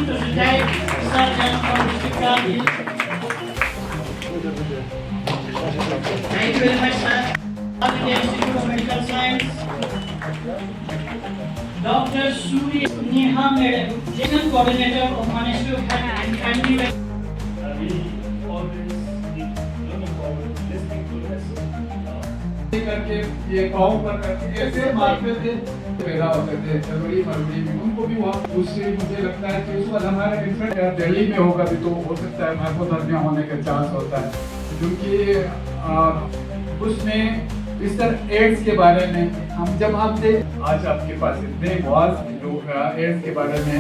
President Surgeon from District Kargil. Thank you very much, sir. All India Institute of Medical Science. Dr. Surya Neha Madam, General Coordinator of Ministry of Health and Family Welfare. We always keep looking forward to listening to this. करके ये cow पर करके ऐसे मारते थे पैदा होते थे जनवरी फरवरी में उनको भी वहाँ उससे मुझे लगता है कि उस वक्त हमारा डिफरेंट दिल्ली में होगा भी तो हो सकता है हाइपोथर्मिया होने का चांस होता है क्योंकि उसमें इस तरह एड्स के बारे में हम जब आपसे आज आपके पास इतने बहुत लोग एड्स के बारे में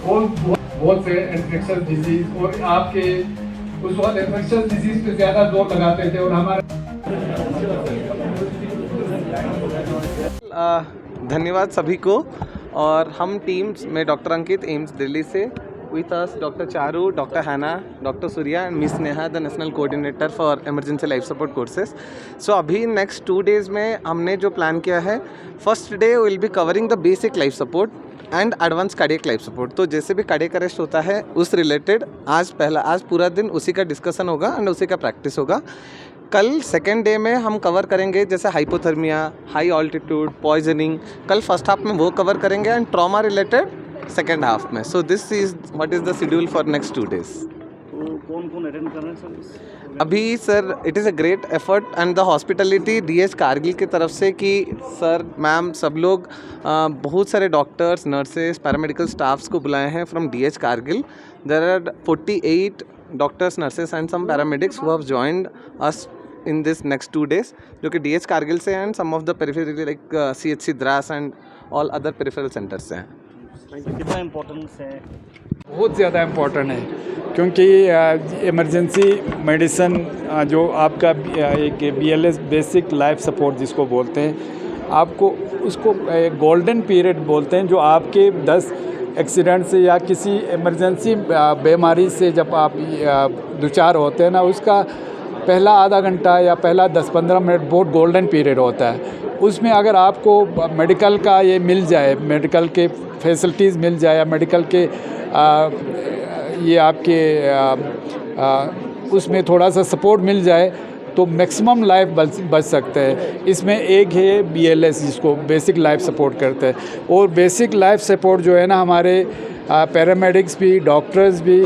और बहुत से इन्फेक्शस डिजीज और आपके उस वक्त इन्फेक्शस डिजीज पे ज़्यादा जोर लगाते थे और हमारे धन्यवाद सभी को। और हम टीम्स में डॉक्टर अंकित एम्स दिल्ली से, with us doctor Charu, doctor Haina, doctor Surya and miss Neha, the national coordinator for emergency life support courses. So अभी नेक्स्ट 2 डेज़ में हमने जो प्लान किया है, first day will be covering the basic life support and advance cardiac life support. तो जैसे भी cardiac arrest होता है उस रिलेटेड आज पूरा दिन उसी का डिस्कशन होगा एंड उसी का प्रैक्टिस होगा। कल सेकेंड डे में हम कवर करेंगे जैसे हाइपोथर्मिया, हाई ऑल्टीट्यूड, पॉइजनिंग, कल फर्स्ट हाफ में वो कवर करेंगे and trauma related second half में। So this is what is the schedule for next 2 days. तो कौन अटेंड कर रहे हैं सर? अभी sir it is a great effort and the hospitality DH Kargil की तरफ से कि सर मैम सब लोग बहुत सारे डॉक्टर्स, नर्सेस, पैरामेडिकल स्टाफ्स को बुलाए हैं from DH Kargil. There are 48 doctors, nurses and some paramedics who have joined us in this next 2 days, जो कि डीएच कारगिल से and some of the peripheral like CHC Dras and all other peripheral centres से हैं। कितना importance है? बहुत ज़्यादा important है क्योंकि इमरजेंसी मेडिसिन जो आपका एक BLS बेसिक लाइफ सपोर्ट जिसको बोलते हैं, आपको उसको गोल्डन पीरियड बोलते हैं, जो आपके 10 एक्सीडेंट से या किसी इमरजेंसी बीमारी से जब आप दुचार होते हैं ना, उसका पहला आधा घंटा या पहला 10-15 मिनट बहुत गोल्डन पीरियड होता है। उसमें अगर आपको मेडिकल का ये मिल जाए, मेडिकल के फैसिलिटीज़ मिल जाए या मेडिकल के ये आपके उसमें थोड़ा सा सपोर्ट मिल जाए तो मैक्सिमम लाइफ बच सकते हैं। इसमें एक है BLS जिसको बेसिक लाइफ सपोर्ट करते हैं, और बेसिक लाइफ सपोर्ट जो है ना, हमारे पैरामेडिक्स भी, डॉक्टर्स भी,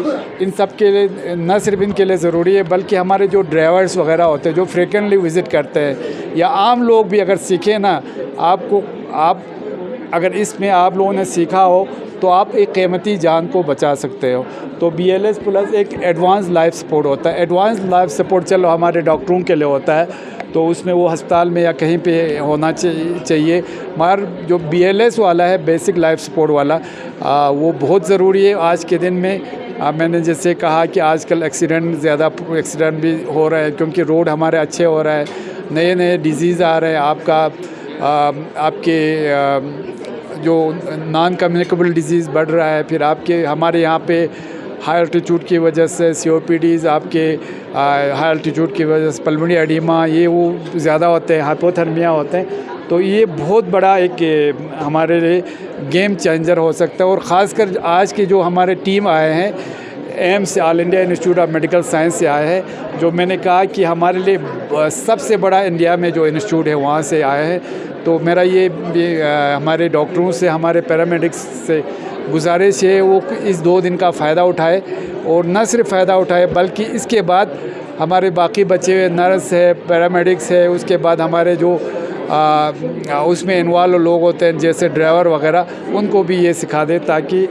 इन सब के लिए न सिर्फ इनके लिए ज़रूरी है बल्कि हमारे जो ड्राइवर्स वगैरह होते हैं जो फ्रिक्वेंटली विज़िट करते हैं, या आम लोग भी अगर सीखें ना, आप अगर इसमें आप लोगों ने सीखा हो तो आप एक कीमती जान को बचा सकते हो। तो BLS प्लस एक एडवांस लाइफ सपोर्ट होता है। एडवांस लाइफ सपोर्ट चलो हमारे डॉक्टरों के लिए होता है, तो उसमें वो अस्पताल में या कहीं पे होना चाहिए, मगर जो BLS वाला है, बेसिक लाइफ सपोर्ट वाला, वो बहुत ज़रूरी है आज के दिन में। मैंने जैसे कहा कि आजकल एक्सीडेंट भी हो रहा है क्योंकि रोड हमारे अच्छे हो रहा है, नए डिजीज़ आ रहे हैं, आपके जो नॉन कम्युनिकेबल डिजीज़ बढ़ रहा है, फिर हमारे यहाँ पे हाई अल्टीट्यूड की वजह से COPDs, आपके हाई अल्टीट्यूड की वजह से पल्मोनरी एडिमा, ये वो ज़्यादा होते हैं, हाइपोथर्मिया होते हैं। तो ये बहुत बड़ा एक हमारे लिए गेम चेंजर हो सकता है। और ख़ासकर आज की जो हमारे टीम आए हैं, AIIMS all India institute of medical science से आए हैं, जो मैंने कहा कि हमारे लिए सबसे बड़ा इंडिया में जो इंस्टीट्यूट है वहाँ से आए हैं। तो मेरा ये हमारे डॉक्टरों से, हमारे पैरामेडिक्स से गुजारिश है वो इस 2 दिन का फ़ायदा उठाए, और न सिर्फ फ़ायदा उठाए बल्कि इसके बाद हमारे बाकी बचे हुए नर्स है, पैरामेडिक्स है, उसके बाद हमारे जो उसमें इन्वॉल्व लोग होते हैं जैसे ड्राइवर वगैरह, उनको भी ये सिखा दें ताकि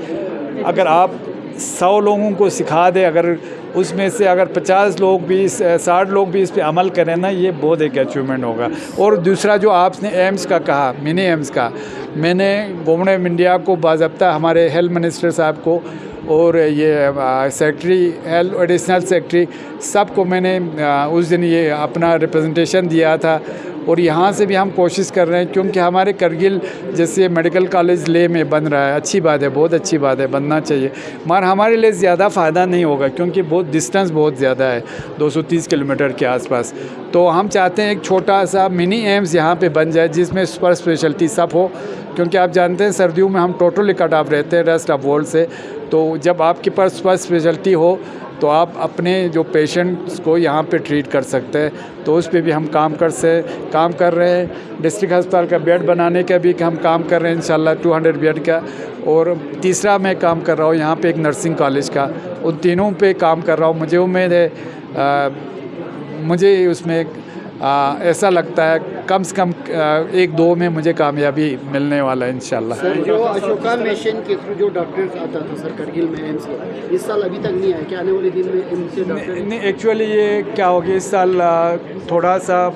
अगर आप 100 लोगों को सिखा दे, अगर उसमें से अगर 50 लोग भी 60 लोग भी इस पे अमल करें ना, ये बहुत एक अचीवमेंट होगा। और दूसरा जो आपने एम्स का कहा, मिनी एम्स का, मैंने गवर्नमेंट ऑफ इंडिया को बाज़ाब्ता हमारे हेल्थ मिनिस्टर साहब को और ये सेक्रेटरी हेल्थ एडिशनल सेक्रेटरी सबको मैंने उस दिन ये अपना रिप्रेजेंटेशन दिया था। और यहाँ से भी हम कोशिश कर रहे हैं, क्योंकि हमारे करगिल जैसे मेडिकल कॉलेज ले में बन रहा है, अच्छी बात है, बहुत अच्छी बात है, बनना चाहिए, मगर हमारे लिए ज़्यादा फ़ायदा नहीं होगा क्योंकि बहुत डिस्टेंस बहुत ज़्यादा है, 230 किलोमीटर के आसपास। तो हम चाहते हैं एक छोटा सा मिनी एम्स यहाँ पे बन जाए जिसमें सुपर स्पेशलिटी सब हो, क्योंकि आप जानते हैं सर्दियों में हम टोटली कट ऑफ रहते हैं रेस्ट ऑफ वर्ल्ड से। तो जब आपके पास सुपर स्पेशलिटी हो तो आप अपने जो पेशेंट्स को यहाँ पे ट्रीट कर सकते हैं। तो उस पे भी हम काम कर रहे हैं। डिस्ट्रिक्ट अस्पताल का बेड बनाने का भी हम काम कर रहे हैं इंशाल्लाह, 200 बेड का। और तीसरा मैं काम कर रहा हूँ यहाँ पे एक नर्सिंग कॉलेज का। उन तीनों पे काम कर रहा हूँ। मुझे उम्मीद है मुझे उसमें ऐसा लगता है कम से कम 1-2 में मुझे कामयाबी मिलने वाला है इंशाल्लाह। सर, जो अशोका मिशन के थ्रू जो डॉक्टर्स आता था सर करगिल में एम्स में, इस साल अभी तक नहीं आया क्या? आने वाले दिन में एम्स से डॉक्टर नहीं, एक्चुअली ये क्या हो गया इस साल, थोड़ा सा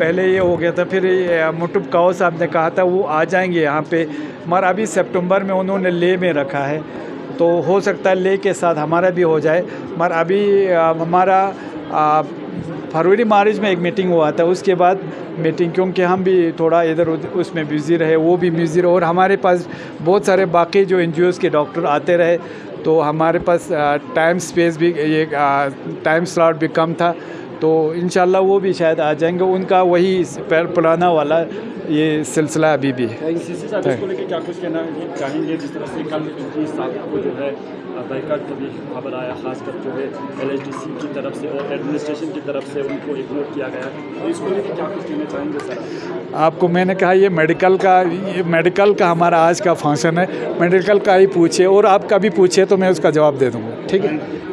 पहले ये हो गया था, फिर मुटुब काओ साहब ने कहा था वो आ जाएंगे यहाँ पे, मगर अभी सितंबर में उन्होंने ले में रखा है, तो हो सकता है ले के साथ हमारा भी हो जाए। मगर अभी हमारा फरवरी मार्च में एक मीटिंग हुआ था, उसके बाद मीटिंग, क्योंकि हम भी थोड़ा इधर उधर उसमें बिज़ी रहे, वो भी बिज़ी रहे, और हमारे पास बहुत सारे बाकी जो NGOs के डॉक्टर आते रहे, तो हमारे पास टाइम स्पेस भी, ये टाइम स्लॉट भी कम था। तो इंशाल्लाह वो भी शायद आ जाएंगे, उनका वही पुराना वाला ये सिलसिला अभी भी है। सीसी सर्विस को लेकर क्या कुछ कहना चाहेंगे? जिस तरह से कल 27 को जो है बाइकाट का भी खबर आया, खासकर जो है LHDC की तरफ से और एडमिनिस्ट्रेशन की तरफ से उनको इग्नोर किया गया, तो इसको लेकर क्या कुछ कहना चाहेंगे सर? आपको मैंने कहा ये मेडिकल का हमारा आज का फंक्शन है, मेडिकल का ही पूछिए, और आप कभी पूछिए तो मैं उसका जवाब दे दूँगा। ठीक है।